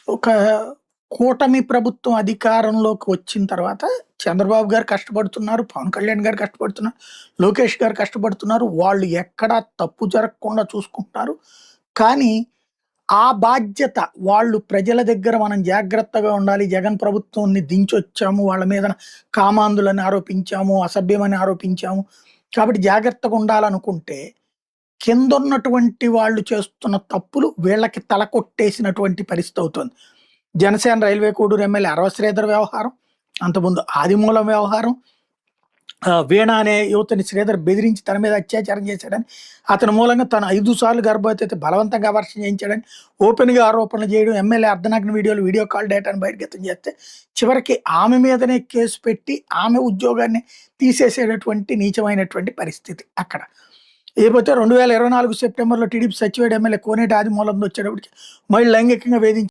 ఒక కూటమి ప్రభుత్వం అధికారంలోకి వచ్చిన తర్వాత చంద్రబాబు గారు కష్టపడుతున్నారు. పవన్ కళ్యాణ్ గారు కష్టపడుతున్నారు. లోకేష్ గారు కష్టపడుతున్నారు. వాళ్ళు ఎక్కడా తప్పు జరగకుండా చూసుకుంటున్నారు. కానీ ఆ బాధ్యత వాళ్ళు ప్రజల దగ్గర మనం జాగ్రత్తగా ఉండాలి. జగన్ ప్రభుత్వాన్ని దించొచ్చాము. వాళ్ళ మీద కామాంధులని ఆరోపించాము. అసభ్యమని ఆరోపించాము. కాబట్టి జాగ్రత్తగా ఉండాలనుకుంటే కిందున్నటువంటి వాళ్ళు చేస్తున్న తప్పులు వీళ్ళకి తలకొట్టేసినటువంటి పరిస్థితి అవుతుంది. జనసేన రైల్వే కోడూరు ఎమ్మెల్యే అరవ శ్రీధర్ వ్యవహారం, అంతకుముందు ఆదిమూలం వ్యవహారం, వీణ అనే యువతిని శ్రీధర్ బెదిరించి తన మీద అత్యాచారం చేశాడని, అతని మూలంగా తను 5 సార్లు గర్భవతి అయితే బలవంతంగా అవర్షణ చేయించాడని ఓపెన్‌గా ఆరోపణలు చేయడం, ఎమ్మెల్యే అర్ధనగ్న వీడియోలు, వీడియో కాల్ డేటాను బహిర్గతం చేస్తే చివరికి ఆమె మీదనే కేసు పెట్టి ఆమె ఉద్యోగాన్ని తీసేసేటటువంటి నీచమైనటువంటి పరిస్థితి అక్కడ. ఇకపోతే 2024 సెప్టెంబర్‌లో టీడీపీ సచివేట్ ఎమ్మెల్యే కోనేటి ఆదిమూలంలో వచ్చేటప్పటికి మహిళ లైంగికంగా వేధించి